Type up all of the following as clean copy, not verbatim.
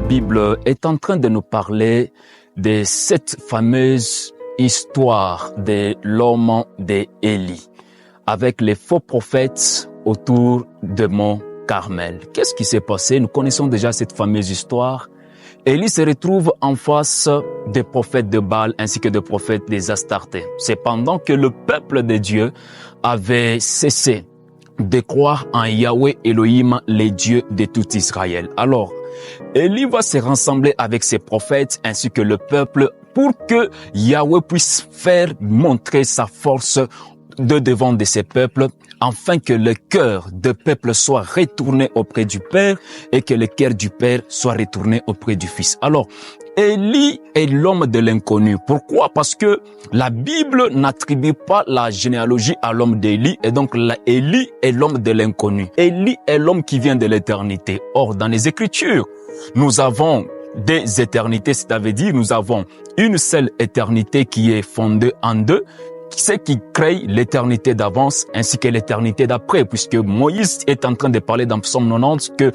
Bible est en train de nous parler de cette fameuse histoire de l'homme d'Élie avec les faux prophètes autour de Mont Carmel. Qu'est-ce qui s'est passé? Nous connaissons déjà cette fameuse histoire. Élie se retrouve en face des prophètes de Baal ainsi que des prophètes des Astartés. C'est pendant que le peuple de Dieu avait cessé de croire en Yahweh Elohim, les dieux de tout Israël. Alors, Élie va se rassembler avec ses prophètes ainsi que le peuple pour que Yahweh puisse faire montrer sa force de devant de ces peuples, afin que le cœur du peuple soit retourné auprès du Père et que le cœur du Père soit retourné auprès du Fils. Alors, Élie est l'homme de l'inconnu. Pourquoi? Parce que la Bible n'attribue pas la généalogie à l'homme d'Élie et donc Élie est l'homme de l'inconnu. Élie est l'homme qui vient de l'éternité. Or, dans les Écritures, nous avons des éternités, c'est-à-dire nous avons une seule éternité qui est fondée en deux, ce qui crée l'éternité d'avance ainsi que l'éternité d'après, puisque Moïse est en train de parler dans Psaume 90 que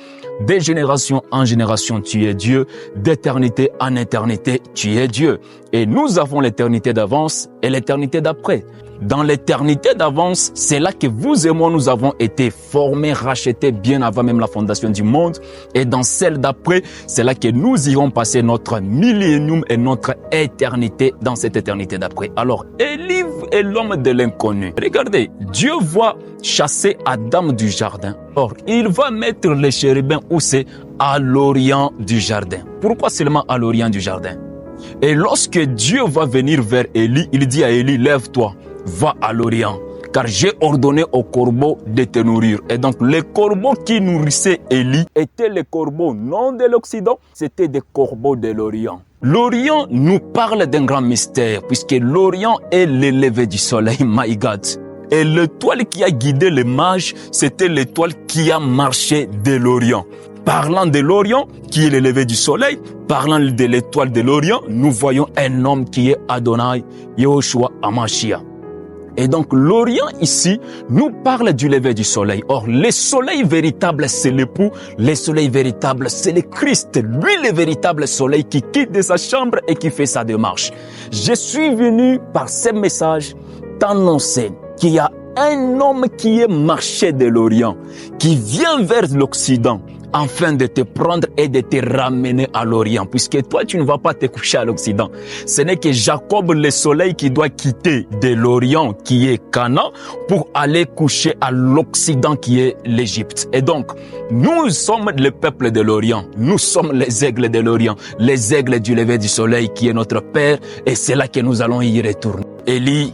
de génération en génération tu es Dieu, d'éternité en éternité tu es Dieu. Et nous avons l'éternité d'avance et l'éternité d'après. Dans l'éternité d'avance, c'est là que vous et moi, nous avons été formés, rachetés bien avant même la fondation du monde. Et dans celle d'après, c'est là que nous irons passer notre millénium et notre éternité dans cette éternité d'après. Alors, Élie est l'homme de l'inconnu. Regardez, Dieu va chasser Adam du jardin. Or, il va mettre les chérubins où c'est? À l'orient du jardin. Pourquoi seulement à l'orient du jardin? Et lorsque Dieu va venir vers Élie, il dit à Élie, lève-toi. Va à l'Orient, car j'ai ordonné aux corbeaux de te nourrir. Et donc, les corbeaux qui nourrissaient Élie étaient les corbeaux non de l'Occident, c'était des corbeaux de l'Orient. L'Orient nous parle d'un grand mystère, puisque l'Orient est le lever du soleil, my God. Et l'étoile qui a guidé les mages, c'était l'étoile qui a marché de l'Orient. Parlant de l'Orient, qui est le lever du soleil, parlant de l'étoile de l'Orient, nous voyons un homme qui est Adonai, Yehoshua Hamashiach. Et donc, l'Orient ici nous parle du lever du soleil. Or, le soleil véritable, c'est l'époux. Le soleil véritable, c'est le Christ. Lui, le véritable soleil qui quitte de sa chambre et qui fait sa démarche. Je suis venu par ce message t'annoncer qu'il y a un homme qui est marché de l'Orient, qui vient vers l'Occident, afin de te prendre et de te ramener à l'Orient, puisque toi, tu ne vas pas te coucher à l'Occident. Ce n'est que Jacob, le soleil, qui doit quitter de l'Orient, qui est Canaan, pour aller coucher à l'Occident, qui est l'Égypte. Et donc, nous sommes le peuple de l'Orient. Nous sommes les aigles de l'Orient, les aigles du lever du soleil, qui est notre Père, et c'est là que nous allons y retourner. Élie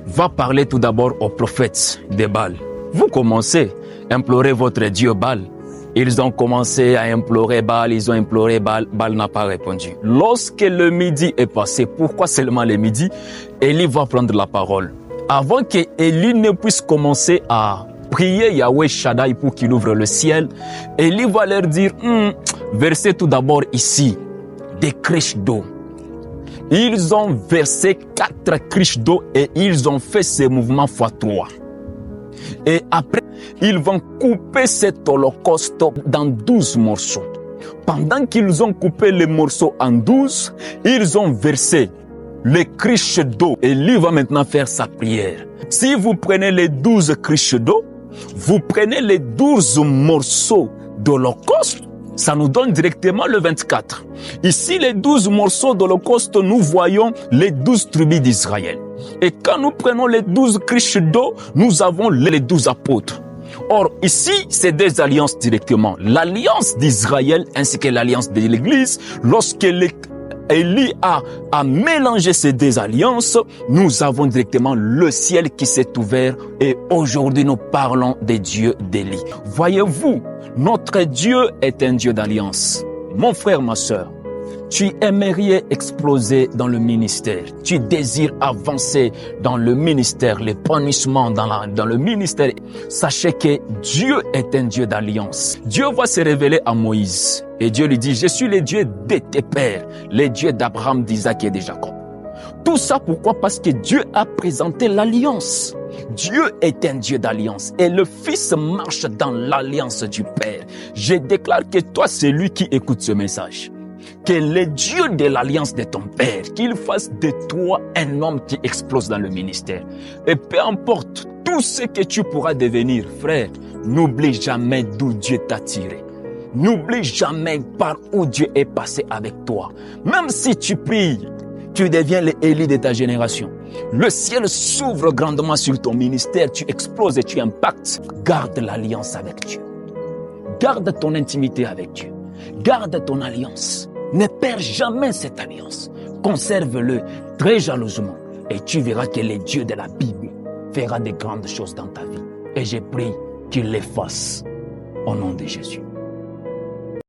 va parler tout d'abord aux prophètes de Baal. Vous commencez à implorer votre Dieu Baal. Ils ont commencé à implorer Baal, ils ont imploré Baal, Baal n'a pas répondu. Lorsque le midi est passé, pourquoi seulement le midi? Élie va prendre la parole. Avant que Élie ne puisse commencer à prier Yahweh Shaddai pour qu'il ouvre le ciel, Élie va leur dire, versez tout d'abord ici des criches d'eau. Ils ont versé 4 criches d'eau et ils ont fait ce mouvement x3. Et après, ils vont couper cet holocauste dans 12 morceaux. Pendant qu'ils ont coupé les morceaux en 12, ils ont versé les criches d'eau. Et lui va maintenant faire sa prière. Si vous prenez les 12 criches d'eau, vous prenez les 12 morceaux d'holocauste, ça nous donne directement le 24. Ici, les 12 morceaux d'holocauste, nous voyons les 12 tribus d'Israël. Et quand nous prenons les 12 criches d'eau, nous avons les 12 apôtres. Or, ici, c'est des alliances directement. L'alliance d'Israël ainsi que l'alliance de l'Église, lorsque Élie a mélangé ces deux alliances, nous avons directement le ciel qui s'est ouvert et aujourd'hui nous parlons des dieux d'Élie. Voyez-vous, notre Dieu est un Dieu d'alliance. Mon frère, ma sœur, tu aimerais exploser dans le ministère. Tu désires avancer dans le ministère, l'épanouissement dans le ministère. Sachez que Dieu est un Dieu d'alliance. Dieu va se révéler à Moïse. Et Dieu lui dit, je suis le Dieu de tes pères, le Dieu d'Abraham, d'Isaac et de Jacob. Tout ça pourquoi? Parce que Dieu a présenté l'alliance. Dieu est un Dieu d'alliance et le Fils marche dans l'alliance du Père. Je déclare que toi, c'est lui qui écoute ce message. Que le Dieu de l'alliance de ton Père, qu'il fasse de toi un homme qui explose dans le ministère. Et peu importe tout ce que tu pourras devenir, frère, n'oublie jamais d'où Dieu t'a tiré. N'oublie jamais par où Dieu est passé avec toi. Même si tu pries, tu deviens l'Élie de ta génération. Le ciel s'ouvre grandement sur ton ministère, tu exploses et tu impactes. Garde l'alliance avec Dieu. Garde ton intimité avec Dieu. Garde ton alliance. Ne perds jamais cette alliance. Conserve-le très jalousement et tu verras que le Dieu de la Bible fera de grandes choses dans ta vie. Et je prie qu'il les fasse au nom de Jésus.